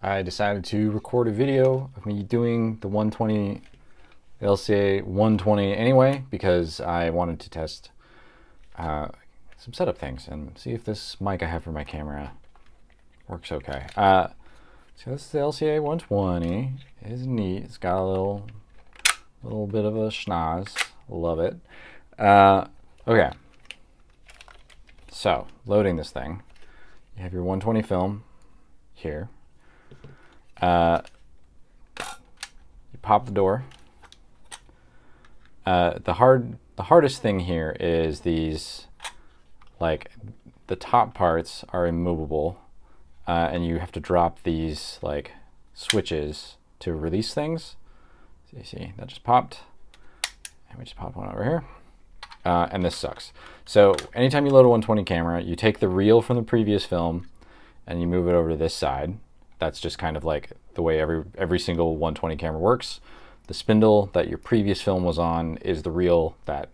I decided to record a video of me doing the 120 LCA 120 anyway because I wanted to test some setup things and see if this mic I have for my camera works okay. So this is the LCA 120. It is neat. It's got a little bit of a schnoz. Love it. Okay. So loading this thing, you have your 120 film here. You pop the door. The hardest thing here is these, like, the top parts are immovable, and you have to drop these like switches to release things. So you see that just popped, and we just popped one over here, and this sucks. So anytime you load a 120 camera, you take the reel from the previous film and you move it over to this side. That's just kind of like the way every single 120 camera works. The spindle that your previous film was on is the reel that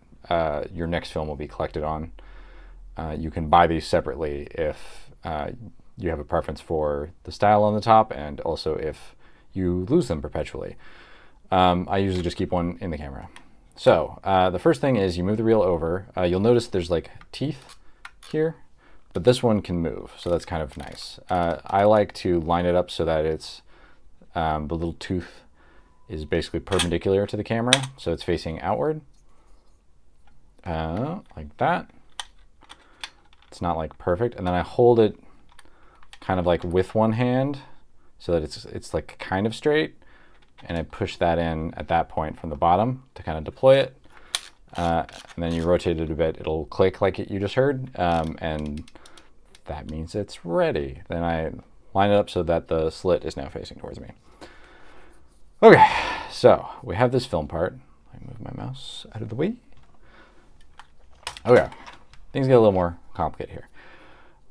your next film will be collected on. You can buy these separately if you have a preference for the style on the top, and also if you lose them perpetually. I usually just keep one in the camera. So the first thing is you move the reel over. You'll notice there's like teeth here, but this one can move, so that's kind of nice. I like to line it up so that it's the little tooth is basically perpendicular to the camera, so it's facing outward, like that. It's not like perfect, and then I hold it kind of like with one hand so that it's like kind of straight, and I push that in at that point from the bottom to kind of deploy it, and then you rotate it a bit, it'll click like you just heard, and that means it's ready. Then I line it up so that the slit is now facing towards me. Okay, so we have this film part. I move my mouse out of the way. Okay, things get a little more complicated here.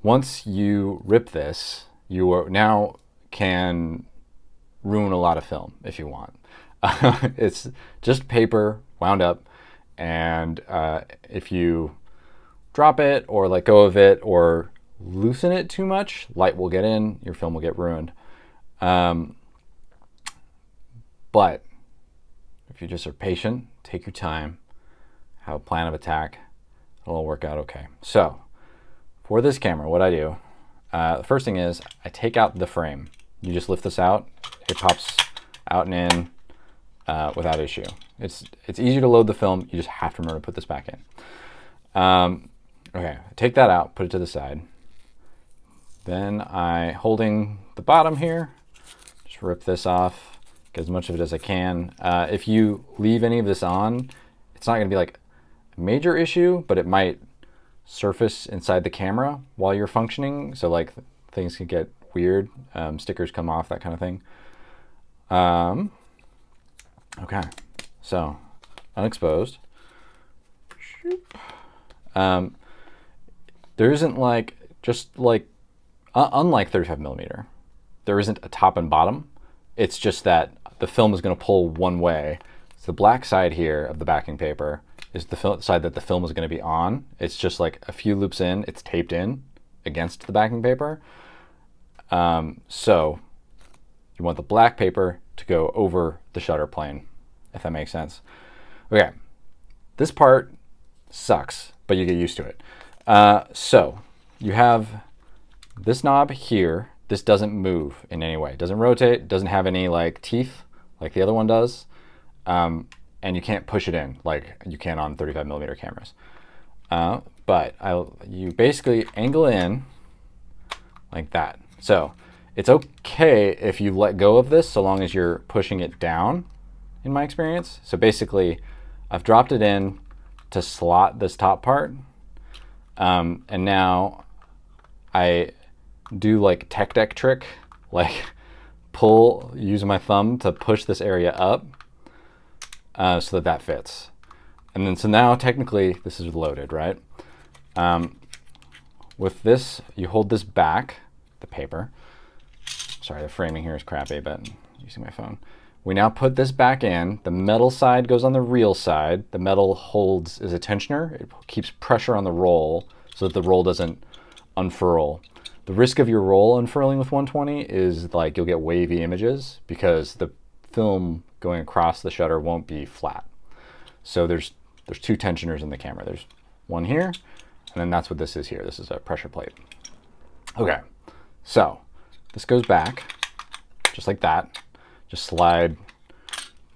Once you rip this, you now can ruin a lot of film if you want. It's just paper wound up, and if you drop it or let go of it or loosen it too much, light will get in, your film will get ruined. But if you just are patient, take your time, have a plan of attack, it'll all work out okay. So for this camera, what I do, the first thing is I take out the frame. You just lift this out, it pops out and in without issue. It's easy to load the film, you just have to remember to put this back in. Okay, take that out, put it to the side. Then holding the bottom here, just rip this off, get as much of it as I can. If you leave any of this on, it's not gonna be like a major issue, but it might surface inside the camera while you're functioning. So like things can get weird, stickers come off, that kind of thing. Okay, so unexposed. There isn't like, just like, unlike 35mm, there isn't a top and bottom. It's just that the film is going to pull one way. So the black side here of the backing paper is the side that the film is going to be on. It's just like a few loops in, it's taped in against the backing paper. So you want the black paper to go over the shutter plane, if that makes sense. Okay, this part sucks, but you get used to it. So you have this knob here. This doesn't move in any way. It doesn't rotate, doesn't have any like teeth like the other one does. And you can't push it in like you can on 35mm cameras. But you basically angle in like that. So it's okay if you let go of this so long as you're pushing it down, in my experience. So basically I've dropped it in to slot this top part. And now I do like tech deck trick, like use my thumb to push this area up so that fits. And then so now technically this is loaded, right? With this, you hold this back, the paper. Sorry, the framing here is crappy, but I'm using my phone. We now put this back in. The metal side goes on the reel side. The metal holds as a tensioner. It keeps pressure on the roll so that the roll doesn't unfurl. The risk of your roll unfurling with 120 is like you'll get wavy images because the film going across the shutter won't be flat. So there's two tensioners in the camera. There's one here, and then that's what this is here. This is a pressure plate. Okay, so this goes back just like that. Just slide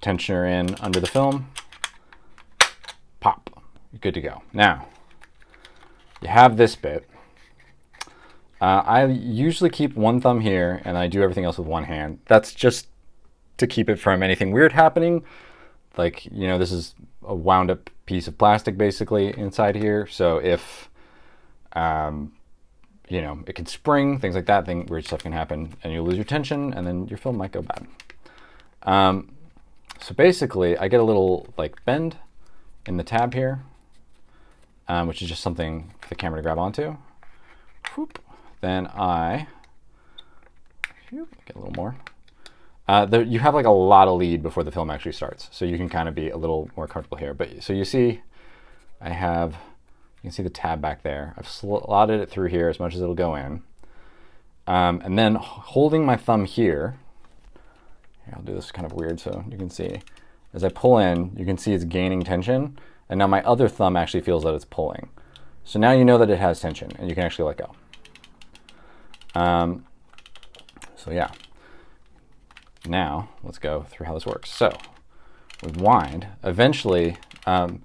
tensioner in under the film, pop, you're good to go. Now, you have this bit. I usually keep one thumb here and I do everything else with one hand. That's just to keep it from anything weird happening. Like, you know, this is a wound up piece of plastic basically inside here. So if, you know, it could spring, things like that, weird stuff can happen and you'll lose your tension and then your film might go bad. So basically I get a little like bend in the tab here, which is just something for the camera to grab onto. Whoop. Then I get a little more. You have like a lot of lead before the film actually starts, so you can kind of be a little more comfortable here. But so you see, you can see the tab back there. I've slotted it through here as much as it'll go in, and then holding my thumb here. I'll do this kind of weird so you can see. As I pull in, you can see it's gaining tension, and now my other thumb actually feels that it's pulling. So now you know that it has tension, and you can actually let go. So yeah, now let's go through how this works. So with wind, eventually, what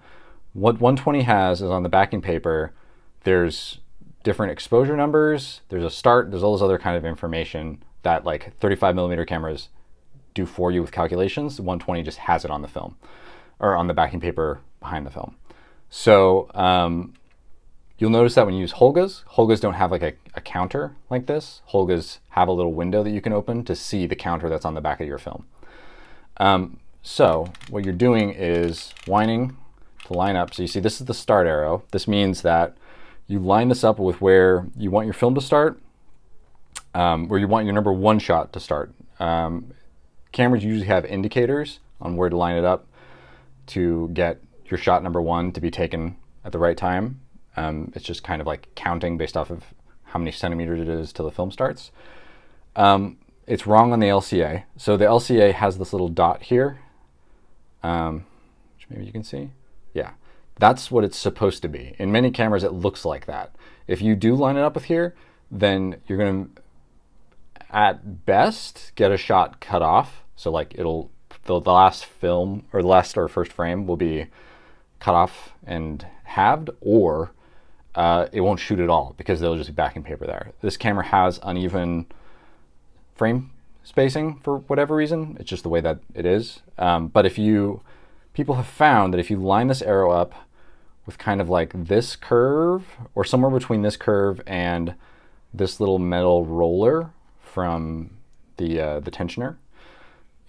120 has is on the backing paper, there's different exposure numbers, there's a start, there's all this other kind of information that like 35mm cameras do for you with calculations. 120 just has it on the film, or on the backing paper behind the film. So you'll notice that when you use Holgas don't have like a counter like this. Holgas have a little window that you can open to see the counter that's on the back of your film. So what you're doing is winding to line up. So you see this is the start arrow. This means that you line this up with where you want your film to start, where you want your number one shot to start. Cameras usually have indicators on where to line it up to get your shot number one to be taken at the right time. It's just kind of like counting based off of how many centimeters it is till the film starts. It's wrong on the LCA. So the LCA has this little dot here, which maybe you can see. Yeah, that's what it's supposed to be. In many cameras, it looks like that. If you do line it up with here, then you're going to, at best, get a shot cut off. So like the last film or the last or first frame will be cut off and halved, or it won't shoot at all because there'll just be backing paper there. This camera has uneven frame spacing for whatever reason. It's just the way that it is. But people have found that if you line this arrow up with kind of like this curve or somewhere between this curve and this little metal roller from the tensioner,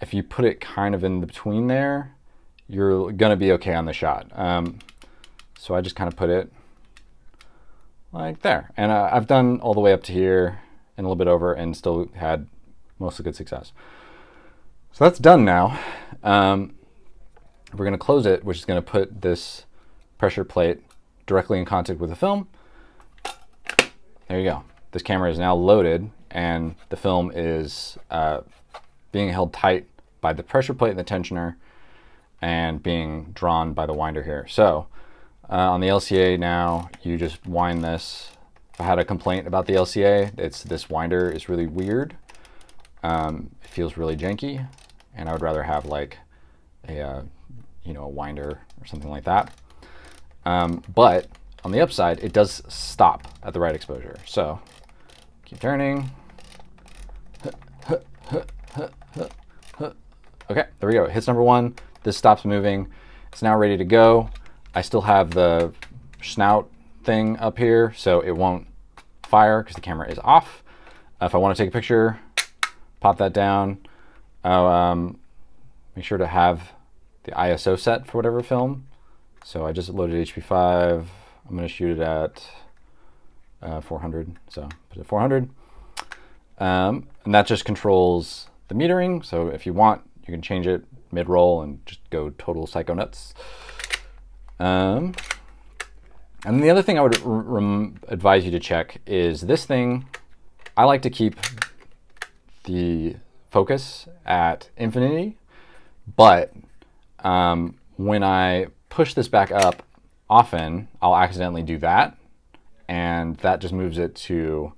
if you put it kind of in between there, you're gonna be okay on the shot. So I just kind of put it like there. And I've done all the way up to here and a little bit over and still had mostly good success. So that's done now. We're gonna close it, which is gonna put this pressure plate directly in contact with the film. There you go. This camera is now loaded and the film is being held tight by the pressure plate and the tensioner and being drawn by the winder here. So on the LCA now, you just wind this. If I had a complaint about the LCA, this winder is really weird. It feels really janky, and I would rather have like a winder or something like that. But on the upside, it does stop at the right exposure. So keep turning. Okay, there we go. It hits number one. This stops moving. It's now ready to go. I still have the snout thing up here, so it won't fire because the camera is off. If I want to take a picture, pop that down. I'll make sure to have the ISO set for whatever film. So I just loaded HP5. I'm going to shoot it at 400. So put it at 400. And that just controls the metering. So if you want, you can change it mid-roll and just go total psycho nuts. And the other thing I would advise you to check is this thing I like to keep the focus at infinity, but when I push this back up, often I'll accidentally do that, and that just moves it to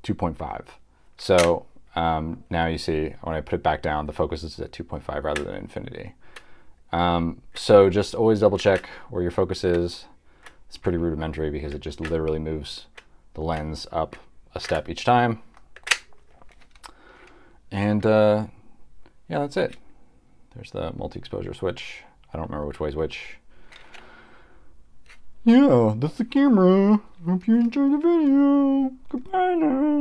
2.5. So now you see when I put it back down, the focus is at 2.5 rather than infinity. So just always double check where your focus is. It's pretty rudimentary because it just literally moves the lens up a step each time. And yeah, that's it. There's the multi-exposure switch. I don't remember which way is which. Yeah, that's the camera. Hope you enjoyed the video. Goodbye now.